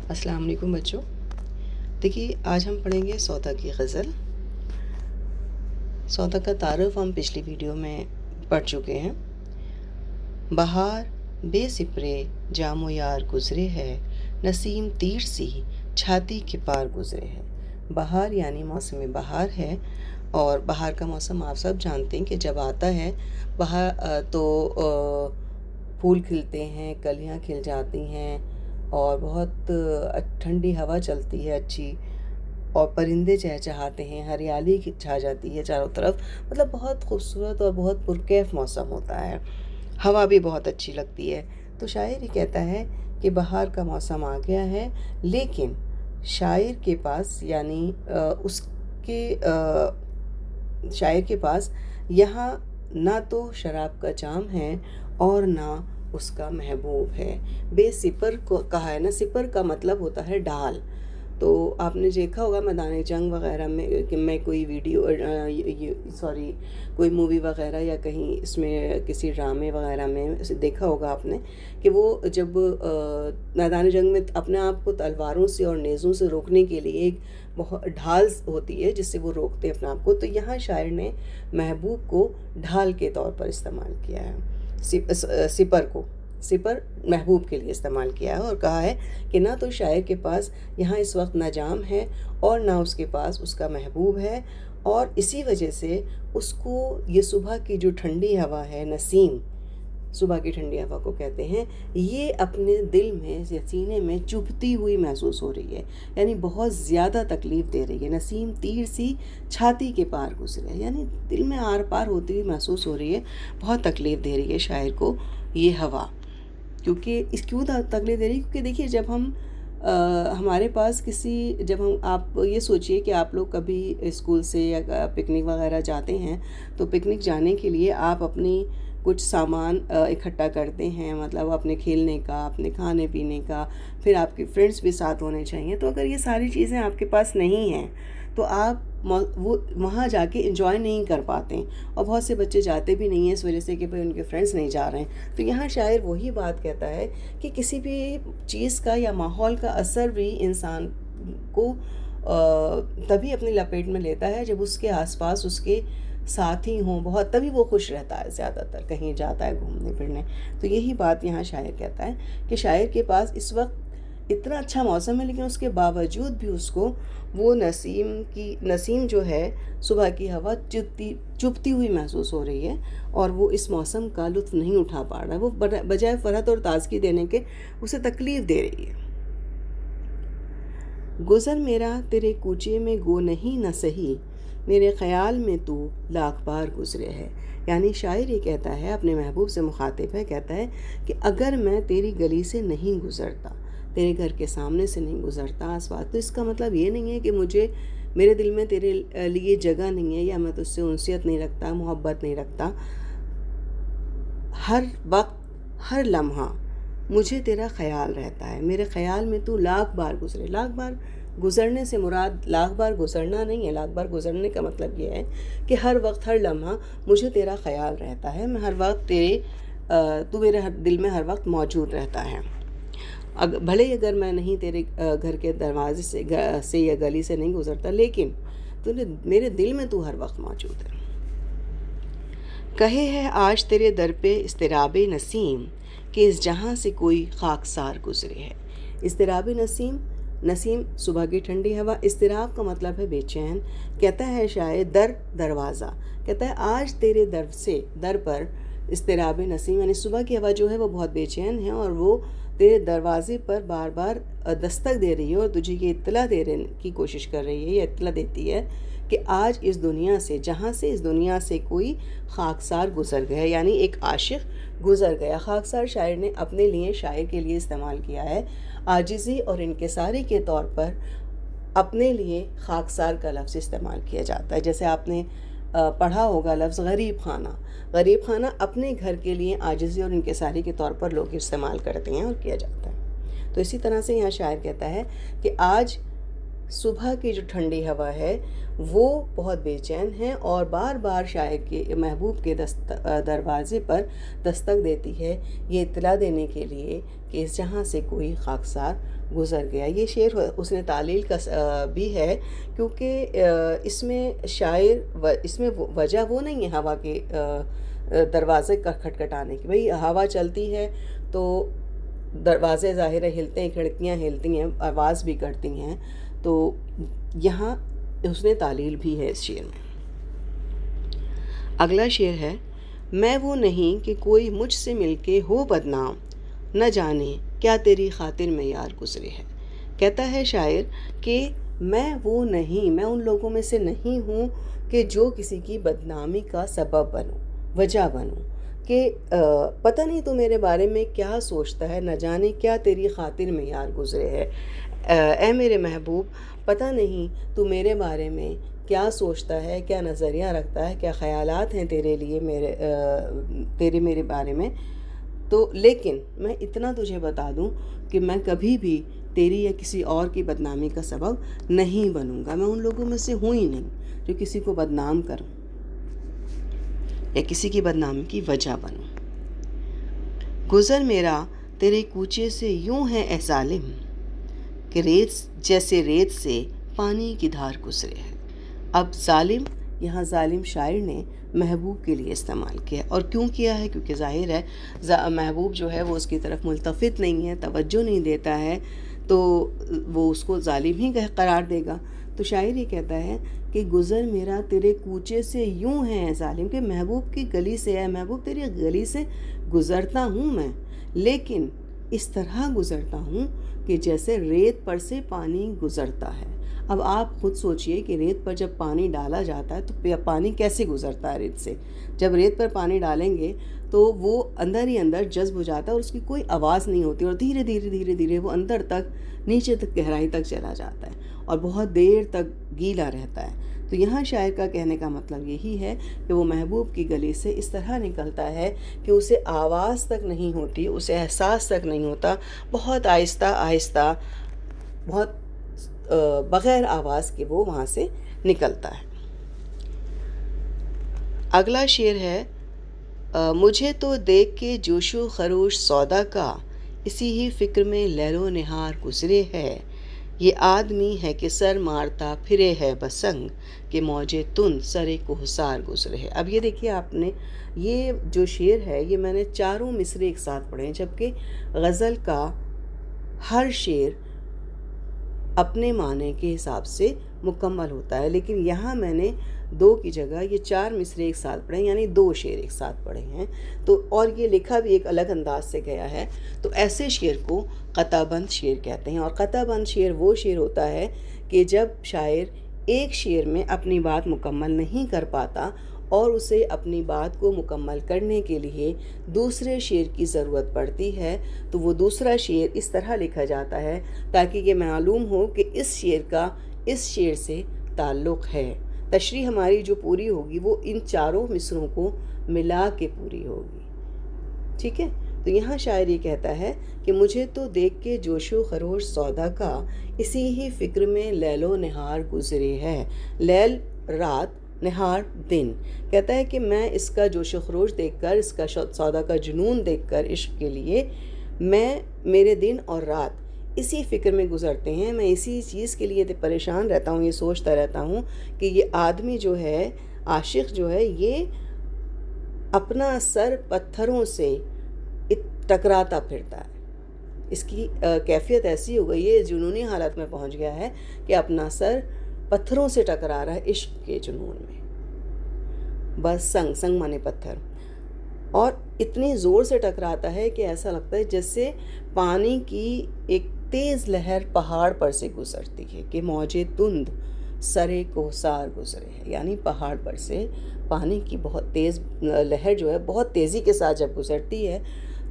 السلام علیکم بچوں. دیکھیے آج ہم پڑھیں گے سودا کی غزل. سودا کا تعارف ہم پچھلی ویڈیو میں پڑھ چکے ہیں. بہار بے سپرے جام و یار گزرے ہے، نسیم تیر سی چھاتی کے پار گزرے ہے. بہار یعنی موسم بہار ہے، اور بہار کا موسم آپ سب جانتے ہیں کہ جب آتا ہے بہار تو پھول کھلتے ہیں، کلیاں کھل جاتی ہیں اور بہت ٹھنڈی ہوا چلتی ہے اچھی، اور پرندے چہچہاتے ہیں، ہریالی چھا جاتی ہے چاروں طرف. مطلب بہت خوبصورت اور بہت پرکیف موسم ہوتا ہے. ہوا بھی بہت اچھی لگتی ہے. تو شاعر یہ کہتا ہے کہ بہار کا موسم آ گیا ہے، لیکن شاعر کے پاس یعنی شاعر کے پاس یہاں نہ تو شراب کا جام ہے اور نہ اس کا محبوب ہے. بے سپر کو کہا ہے نا. سپر کا مطلب ہوتا ہے ڈھال. تو آپ نے دیکھا ہوگا میدان جنگ وغیرہ میں کہ میں کوئی کوئی مووی وغیرہ یا کہیں اس میں کسی ڈرامے وغیرہ میں دیکھا ہوگا آپ نے کہ وہ جب میدان جنگ میں اپنے آپ کو تلواروں سے اور نیزوں سے روکنے کے لیے ایک بہت ڈھال ہوتی ہے جس سے وہ روکتے ہیں اپنے آپ کو. تو یہاں شاعر نے محبوب کو ڈھال کے طور پر استعمال کیا ہے. سپر محبوب کے لیے استعمال کیا ہے اور کہا ہے کہ نہ تو شاعر کے پاس یہاں اس وقت نہ جام ہے اور نہ اس کے پاس اس کا محبوب ہے، اور اسی وجہ سے اس کو یہ صبح کی جو ٹھنڈی ہوا ہے، نسیم صبح کی ٹھنڈی ہوا کو کہتے ہیں، یہ اپنے دل میں یا سینے میں چبھتی ہوئی محسوس ہو رہی ہے، یعنی بہت زیادہ تکلیف دے رہی ہے. نسیم تیر سی چھاتی کے پار گزرے، یعنی دل میں آر پار ہوتی ہوئی محسوس ہو رہی ہے، بہت تکلیف دے رہی ہے شاعر کو یہ ہوا. کیونکہ کیوں تکلیف دے رہی ہے؟ کیونکہ دیکھیے جب ہم ہمارے پاس جب آپ یہ سوچئے کہ آپ لوگ کبھی اسکول سے یا پکنک وغیرہ جاتے ہیں تو پکنک جانے کے لیے آپ اپنی کچھ سامان اکٹھا کرتے ہیں، مطلب اپنے کھیلنے کا، اپنے کھانے پینے کا، پھر آپ کے فرینڈس بھی ساتھ ہونے چاہیے. تو اگر یہ ساری چیزیں آپ کے پاس نہیں ہیں تو آپ وہ وہاں جا کے انجوائے نہیں کر پاتے، اور بہت سے بچے جاتے بھی نہیں ہیں اس وجہ سے کہ ان کے فرینڈس نہیں جا رہے ہیں. تو یہاں شاعر وہی بات کہتا ہے کہ کسی بھی چیز کا یا ماحول کا اثر بھی انسان کو تبھی اپنی لپیٹ میں لیتا ہے جب اس کے آس پاس اس کے ساتھی ہوں بہت، تبھی وہ خوش رہتا ہے، زیادہ تر کہیں جاتا ہے گھومنے پھرنے. تو یہی بات یہاں شاعر کہتا ہے کہ شاعر کے پاس اس وقت اتنا اچھا موسم ہے، لیکن اس کے باوجود بھی اس کو وہ نسیم جو ہے صبح کی ہوا چبھتی ہوئی محسوس ہو رہی ہے، اور وہ اس موسم کا لطف نہیں اٹھا پا رہا ہے. وہ بجائے فرحت اور تازگی دینے کے اسے تکلیف دے رہی ہے. گزر میرا تیرے کوچے میں گو نہیں نہ سہی، میرے خیال میں تو لاکھ بار گزرے ہے. یعنی شاعر یہ کہتا ہے، اپنے محبوب سے مخاطب ہے، کہتا ہے کہ اگر میں تیری گلی سے نہیں گزرتا، تیرے گھر کے سامنے سے نہیں گزرتا آس پاس، تو اس کا مطلب یہ نہیں ہے کہ میرے دل میں تیرے لیے جگہ نہیں ہے یا میں تجھ سے انسیت نہیں رکھتا، محبت نہیں رکھتا. ہر وقت ہر لمحہ مجھے تیرا خیال رہتا ہے، میرے خیال میں تو لاکھ بار گزرے. لاکھ بار گزرنے سے مراد لاکھ بار گزرنا نہیں ہے. لاکھ بار گزرنے کا مطلب یہ ہے کہ ہر وقت ہر لمحہ مجھے تیرا خیال رہتا ہے، میں ہر وقت تو میرے دل میں ہر وقت موجود رہتا ہے. بھلے اگر میں نہیں تیرے گھر کے دروازے سے یا گلی سے نہیں گزرتا، لیکن میرے دل میں تو ہر وقت موجود ہے. کہے ہے آج تیرے در پہ اضطراب نسیم، کہ اس جہاں سے کوئی خاکسار گزرے ہے. اضطراب نسیم صبح کی ٹھنڈی ہوا. اضطراب کا مطلب ہے بے چین. کہتا ہے شاعر دروازہ، کہتا ہے آج تیرے در پر اضطراب نسیم، یعنی صبح کی ہوا جو ہے وہ بہت بے چین ہے، اور وہ تیرے دروازے پر بار بار دستک دے رہی ہے اور تجھے یہ اطلاع دینے کی کوشش کر رہی ہے، یہ اطلاع دیتی ہے کہ آج اس دنیا سے کوئی خاکسار گزر گیا، یعنی ایک عاشق گزر گیا. خاکسار شاعر نے اپنے لیے، شاعر کے لیے استعمال کیا ہے. عاجزی اور انکساری کے طور پر اپنے لیے خاکسار کا لفظ استعمال کیا جاتا ہے. جیسے آپ نے پڑھا ہوگا لفظ غریب خانہ. غریب خانہ اپنے گھر کے لیے عاجزی اور انکساری کے طور پر لوگ استعمال کرتے ہیں اور کیا جاتا ہے. تو اسی طرح سے یہاں شاعر کہتا ہے کہ آج صبح کی جو ٹھنڈی ہوا ہے وہ بہت بے چین ہے اور بار بار شاعر کے محبوب کے دروازے پر دستک دیتی ہے، یہ اطلاع دینے کے لیے کہ اس جہاں سے کوئی خاکسار گزر گیا۔ یہ شعر اس نے تعلیل کا بھی ہے، کیونکہ اس میں شاعر اس میں وجہ وہ نہیں ہے ہوا کے دروازے کا کھٹکھٹانے کی، بھئی ہوا چلتی ہے تو دروازے ظاہر ہلتے ہیں، کھڑکیاں ہلتی ہیں، آواز بھی کرتی ہیں، تو یہاں اس نے تعلیل بھی ہے اس شعر میں۔ اگلا شعر ہے، میں وہ نہیں کہ کوئی مجھ سے مل کے ہو بدنام، نہ جانے کیا تیری خاطر میں یار گزرے ہے۔ کہتا ہے شاعر کہ میں وہ نہیں، میں ان لوگوں میں سے نہیں ہوں کہ جو کسی کی بدنامی کا سبب بنوں، وجہ بنوں، کہ پتہ نہیں تو میرے بارے میں کیا سوچتا ہے، نہ جانے کیا تیری خاطر میں یار گزرے ہے۔ اے میرے محبوب، پتہ نہیں تو میرے بارے میں کیا سوچتا ہے، کیا نظریہ رکھتا ہے، کیا خیالات ہیں تیرے لیے، تیرے میرے بارے میں، تو لیکن میں اتنا تجھے بتا دوں کہ میں کبھی بھی تیری یا کسی اور کی بدنامی کا سبب نہیں بنوں گا۔ میں ان لوگوں میں سے ہوں ہی نہیں جو کسی کو بدنام کروں یا کسی کی بدنامی کی وجہ بنوں۔ گزر میرا تیرے کوچے سے یوں ہے اے ظالم، کہ ریت جیسے ریت سے پانی کی دھار گزرے ہے۔ اب ظالم، یہاں ظالم شاعر نے محبوب کے لیے استعمال کیا، اور کیوں کیا ہے؟ کیونکہ ظاہر ہے محبوب جو ہے وہ اس کی طرف ملتفت نہیں ہے، توجہ نہیں دیتا ہے، تو وہ اس کو ظالم ہی قرار دے گا۔ تو شاعر یہ کہتا ہے کہ گزر میرا تیرے کوچے سے یوں ہے اے ظالم، کہ محبوب کی گلی سے، اے محبوب تیری گلی سے گزرتا ہوں میں، لیکن اس طرح گزرتا ہوں کہ جیسے ریت پر سے پانی گزرتا ہے۔ اب آپ خود سوچئے کہ ریت پر جب پانی ڈالا جاتا ہے تو پانی کیسے گزرتا ہے ریت سے؟ جب ریت پر پانی ڈالیں گے تو وہ اندر ہی اندر جذب ہو جاتا ہے اور اس کی کوئی آواز نہیں ہوتی، اور دھیرے دھیرے دھیرے دھیرے وہ اندر تک، نیچے تک، گہرائی تک چلا جاتا ہے اور بہت دیر تک گیلا رہتا ہے۔ تو یہاں شاعر کا کہنے کا مطلب یہی ہے کہ وہ محبوب کی گلی سے اس طرح نکلتا ہے کہ اسے آواز تک نہیں ہوتی، اسے احساس تک نہیں ہوتا، بہت آہستہ آہستہ، بہت بغیر آواز کے وہ وہاں سے نکلتا ہے۔ اگلا شعر ہے، مجھے تو دیکھ کے جوش و خروش سودا کا، اسی ہی فکر میں لیل و نہار گزرے ہے۔ یہ آدمی ہے کہ سر مارتا پھرے ہے بسنگ، کہ موجے تند سرے کوہسار گزرے ہے۔ اب یہ دیکھیے آپ نے، یہ جو شعر ہے یہ میں نے چاروں مصرے ایک ساتھ پڑھے ہیں، جبکہ غزل کا ہر شعر اپنے معنی کے حساب سے مکمل ہوتا ہے، لیکن یہاں میں نے 2 کی جگہ یہ 4 مصرے ایک ساتھ پڑھے ہیں، یعنی 2 شعر ایک ساتھ پڑھے ہیں، تو اور یہ لکھا بھی ایک الگ انداز سے گیا ہے۔ تو ایسے شعر کو قطع بند شعر کہتے ہیں، اور قطع بند شعر وہ شعر ہوتا ہے کہ جب شاعر ایک شعر میں اپنی بات مکمل نہیں کر پاتا اور اسے اپنی بات کو مکمل کرنے کے لیے دوسرے شعر کی ضرورت پڑتی ہے، تو وہ دوسرا شعر اس طرح لکھا جاتا ہے تاکہ یہ معلوم ہو کہ اس شعر کا اس شعر سے تعلق ہے۔ تشریح ہماری جو پوری ہوگی وہ ان چاروں مصروں کو ملا کے پوری ہوگی، ٹھیک ہے؟ تو یہاں شاعر یہ کہتا ہے کہ مجھے تو دیکھ کے جوش و خروش سودا کا، اسی ہی فکر میں لیل و نہار گزرے ہے۔ لیل رات، نہار دن، کہتا ہے کہ میں اس کا جوش و خروش دیکھ کر، اس کا سودا کا جنون دیکھ کر عشق کے لیے، میرے دن اور رات اسی فکر میں گزرتے ہیں، میں اسی چیز کے لیے پریشان رہتا ہوں، یہ سوچتا رہتا ہوں کہ یہ آدمی جو ہے، عاشق جو ہے، یہ اپنا سر پتھروں سے ٹکراتا پھرتا ہے۔ اس کی کیفیت ایسی ہو گئی ہے، جنونی حالت میں پہنچ گیا ہے کہ اپنا سر پتھروں سے ٹکرا رہا ہے عشق کے جنون میں۔ بس سنگ مانے پتھر، اور اتنی زور سے ٹکراتا ہے کہ ایسا لگتا ہے جیسے پانی کی ایک تیز لہر پہاڑ پر سے گزرتی ہے، کہ موجے تند سرے کوہسار گزرے ہے، یعنی پہاڑ پر سے پانی کی بہت تیز لہر جو ہے بہت تیزی کے ساتھ جب گزرتی ہے،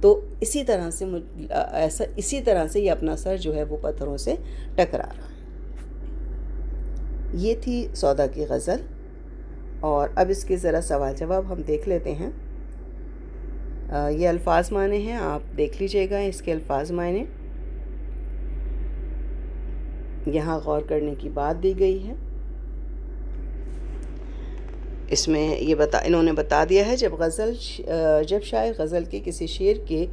تو اسی طرح سے یہ اپنا سر جو ہے وہ پتھروں سے ٹکرا رہا ہے۔ یہ تھی سودا کی غزل، اور اب اس کے ذرا سوال جواب ہم دیکھ لیتے ہیں۔ یہ الفاظ معنی ہیں، آپ دیکھ لیجئے گا اس کے الفاظ معنی۔ یہاں غور کرنے کی بات دی گئی ہے۔ اس میں انہوں نے بتا دیا ہے جب شاعر غزل کے کسی شعر کے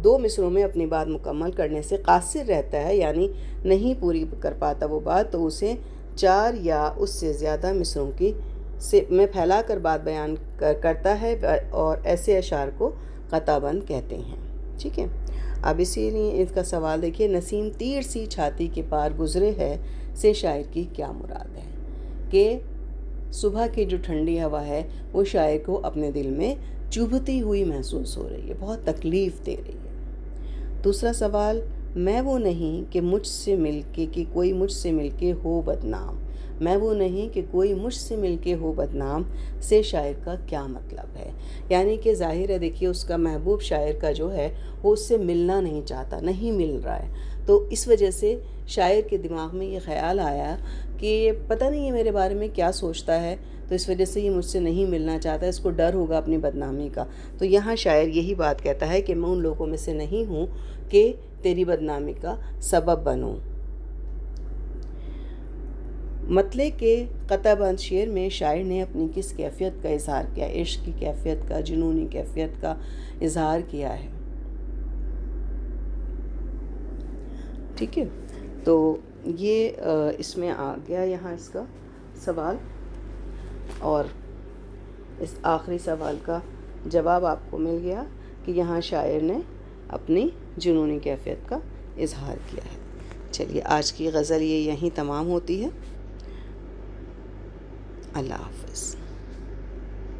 2 مصروں میں اپنی بات مکمل کرنے سے قاصر رہتا ہے، یعنی نہیں پوری کر پاتا وہ بات، تو اسے 4 یا اس سے زیادہ مصروں میں پھیلا کر بات بیان کرتا ہے، اور ایسے اشعار کو قطع بند کہتے ہیں۔ ٹھیک ہے، اب اسی لیے اس کا سوال دیکھیے، نسیم تیر سی چھاتی کے پار گزرے ہے سے شاعر کی کیا مراد ہے؟ کہ صبح کی جو ٹھنڈی ہوا ہے وہ شاعر کو اپنے دل میں چبھتی ہوئی محسوس ہو رہی ہے، بہت تکلیف دے رہی ہے۔ دوسرا سوال، میں وہ نہیں کہ کوئی مجھ سے مل کے ہو بدنام، میں وہ نہیں کہ کوئی مجھ سے مل کے ہو بدنام سے شاعر کا کیا مطلب ہے؟ یعنی کہ ظاہر ہے، دیکھیے اس کا محبوب شاعر کا جو ہے وہ اس سے ملنا نہیں چاہتا، نہیں مل رہا ہے، تو اس وجہ سے شاعر کے دماغ میں یہ خیال آیا کہ پتہ نہیں یہ میرے بارے میں کیا سوچتا ہے، تو اس وجہ سے یہ مجھ سے نہیں ملنا چاہتا، اس کو ڈر ہوگا اپنی بدنامی کا۔ تو یہاں شاعر یہی بات کہتا ہے کہ میں ان لوگوں میں سے نہیں ہوں کہ تیری بدنامی کا سبب بنوں۔ مطلع کے قطع بند شعر میں شاعر نے اپنی کس کیفیت کا اظہار کیا؟ عشق کی کیفیت کا، جنونی کیفیت کا اظہار کیا ہے۔ ٹھیک ہے، تو یہ اس میں آ گیا یہاں اس کا سوال، اور اس آخری سوال کا جواب آپ کو مل گیا کہ یہاں شاعر نے اپنی جنونی کیفیت کا اظہار کیا ہے۔ چلیے، آج کی غزل یہیں تمام ہوتی ہے۔ اللہ حافظ۔